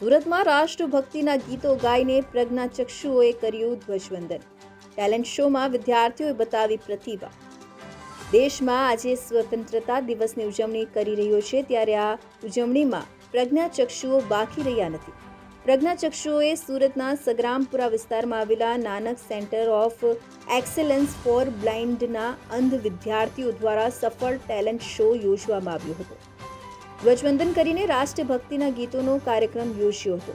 સુરતમાં રાષ્ટ્રભક્તિના ગીતો ગાઈને પ્રજ્ઞાચક્ષુઓએ કર્યું ધ્વજવંદન. ટેલેન્ટ શોમાં વિદ્યાર્થીઓએ બતાવી પ્રતિભા. દેશમાં આજે સ્વતંત્રતા દિવસની ઉજવણી કરી રહ્યો છે, ત્યારે આ ઉજવણીમાં પ્રજ્ઞાચક્ષુઓ બાકી રહ્યા નથી. પ્રજ્ઞાચક્ષુઓએ સુરતના સગ્રામપુરા વિસ્તારમાં આવેલા Nanak centre of excellence for બ્લાઇન્ડના અંધ વિદ્યાર્થીઓ દ્વારા સફળ ટેલેન્ટ શો યોજવામાં આવ્યો હતો. ધ્વજવંદન કરીને રાષ્ટ્રભક્તિના ગીતોનો કાર્યક્રમ યોજ્યો હતો.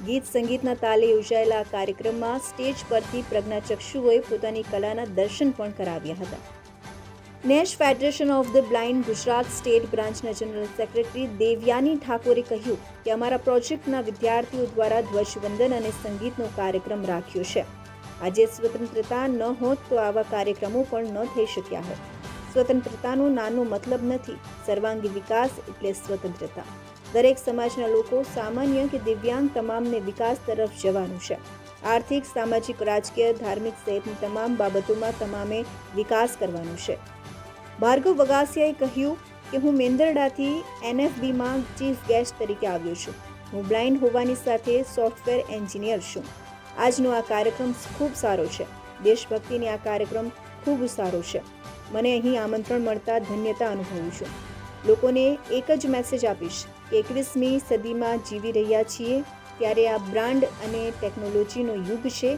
ગીત સંગીતના તાલે યોજાયેલા આ કાર્યક્રમમાં સ્ટેજ પરથી પ્રજ્ઞાચક્ષુઓએ પોતાની કલાના દર્શન પણ કરાવ્યા હતા. National federation of the blind Gujarat state બ્રાન્ચના જનરલ સેક્રેટરી દેવયાની ઠાકોરે કહ્યું કે અમારા પ્રોજેક્ટના વિદ્યાર્થીઓ દ્વારા ધ્વજવંદન અને સંગીતનો કાર્યક્રમ રાખ્યો છે. આજે સ્વતંત્રતા ન હોત તો આવા કાર્યક્રમો પણ ન થઈ શક્યા હોત. સ્વતંત્રતાનો નાનો મતલબ નથી. સર્વાંગી વિકાસ એટલે સ્વતંત્રતા. દરેક સમાજના લોકો, સામાન્ય કે દિવ્યાંગ, તમામને વિકાસ તરફ જવાનું છે. આર્થિક, સામાજિક, રાજકીય, ધાર્મિક સહિતની તમામ બાબતોમાં તમામે વિકાસ કરવાનો છે. ભાર્ગવ વગાસિયાએ કહ્યું કે હું મેંદરડાથી NFBમાં ચીફ ગેસ્ટ તરીકે આવ્યો છું. હું બ્લાઇન્ડ હોવાની સાથે સોફ્ટવેર એન્જિનિયર છું. આજનો આ કાર્યક્રમ ખૂબ સારો છે. દેશભક્તિની આ કાર્યક્રમ ખૂબ સારો છે. મને અહીં આમંત્રણ મળતા ધન્યતા અનુભવું છું. લોકોને એક જ મેસેજ આપીશ કે 21મી સદીમાં જીવી રહ્યા છીએ, ત્યારે આ બ્રાન્ડ અને ટેકનોલોજીનો યુગ છે,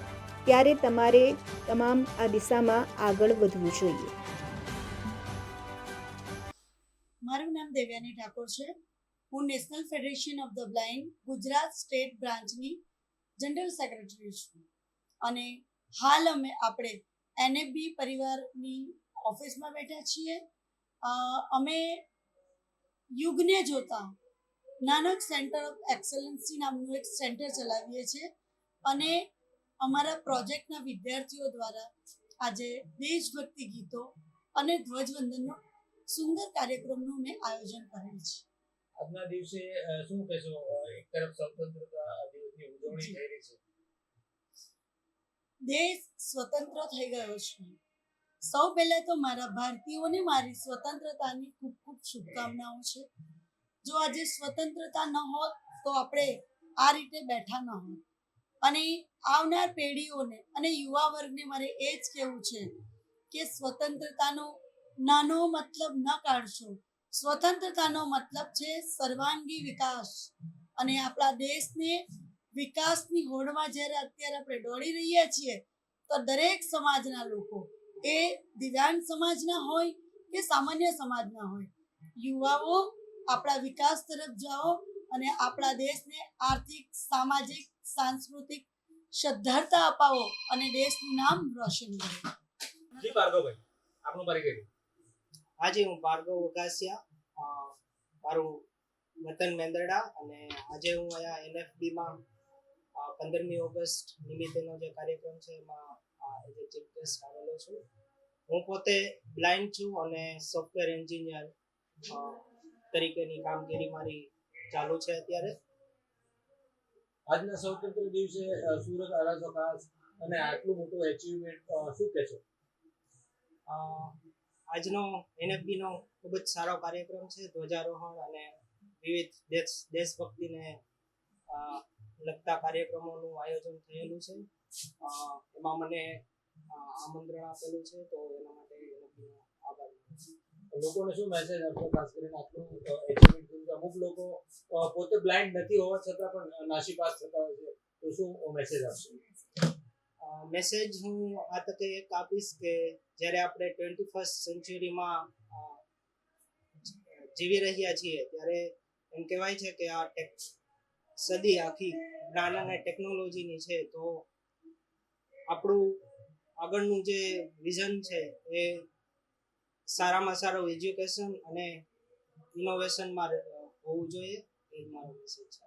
ત્યારે તમારે તમામ આ દિશામાં આગળ વધવું જોઈએ. મારું નામ દેવયાની ઠાકોર છે. હું national federation of the blind Gujarat state બ્રાન્ચની જનરલ સેક્રેટરી છું અને હાલ આપણે NFB પરિવારની ઓફિસમાં બેઠા છીએ. અમે યુગને જોતા નાનક સેન્ટર ઓફ એક્સેલન્સી નામનું એક સેન્ટર ચલાવીએ છીએ અને અમારા પ્રોજેક્ટના વિદ્યાર્થીઓ દ્વારા આજે દેશભક્તિ ગીતો અને ધ્વજવંદનનો સુંદર કાર્યક્રમનું મેં આયોજન કરેલ છે. આજના દિવસે શું કહેશો? એક તરફ સ્વતંત્રતા દિવસની ઉજવણી થઈ રહી છે. દેશ સ્વતંત્ર થઈ ગયો છે. સૌ પહેલા તો મારા ભારતીયોને મારી સ્વતંત્રતાની ખૂબ ખૂબ શુભકામનાઓ છે. જો આજે સ્વતંત્રતા ન હોત તો આપણે આ રીતે બેઠા ન હોત. અને આવનાર પેઢીઓને અને યુવા વર્ગને મારે એ જ કહેવું છે કે સ્વતંત્રતાનો નાનો મતલબ ન કાઢશો. સ્વતંત્રતાનો મતલબ છે સર્વાંગી વિકાસ. અને આપણા દેશને વિકાસની હોડમાં જ્યારે અત્યારે આપણે દોડી રહ્યા છીએ, તો દરેક સમાજના લોકો, એ દિવ્યાંગ સમાજના હોય કે સામાન્ય સમાજના હોય, યુવાઓ આપણા વિકાસ તરફ જાઓ અને આપણા દેશને આર્થિક, સામાજિક, સાંસ્કૃતિક સદ્ધરતા અપાવો અને દેશનું નામ રોશન કરો. જી ભાર્ગવભાઈ, આપનું પરિચય. આજે હું ભાર્ગવ વગાસિયા, મારું વતન મેંદરડા, અને આજે હું અહીંયા NFBમાં 15મી ઓગસ્ટ નિમિત્તેનો જે કાર્યક્રમ છે એમાં એઝ એ ચીફ ગેસ્ટ આવેલો છું. હું પોતે બ્લાઇન્ડ છું અને સોફ્ટવેર એન્જિનિયર તરીકેની કામગીરી મારી ચાલુ છે અત્યારે. આજના સ્વતંત્ર દિવસે સુરત આરાસો ખાસ અને આટલું મોટું એચિવમેન્ટ શું કહેશો? આજનો NFBનો ખૂબ જ સારો કાર્યક્રમ છે. ધ્વજારોહણ અને વિવિધ દેશભક્તિને લગતા કાર્યક્રમોનું આયોજન થયેલું છે. એમાં મને આમંત્રણ આપેલું છે, તો એના માટે NFBનો આભાર માનું છું. લોકોને શું મેસેજ આપશો? ખાસ કરીને આટલું એચિવમેન્ટ થયું. અમુક લોકો પોતે બ્લાઇન્ડ નથી હોવા છતાં પણ નાસીપાસ થતા હોય છે, તો શું મેસેજ આપશો? મેસેજ હું આ તકે એક આપીશ કે જ્યારે આપણે 21st સેન્ચુરીમાં જીવી રહ્યા છીએ, ત્યારે એમ કહેવાય છે કે આ સદી આખી જ્ઞાન અને ટેકનોલોજીની છે. તો આપણું આગળનું જે વિઝન છે એ સારામાં સારું એજ્યુકેશન અને ઇનોવેશનમાં હોવું જોઈએ. એ મારો મેસેજ છે.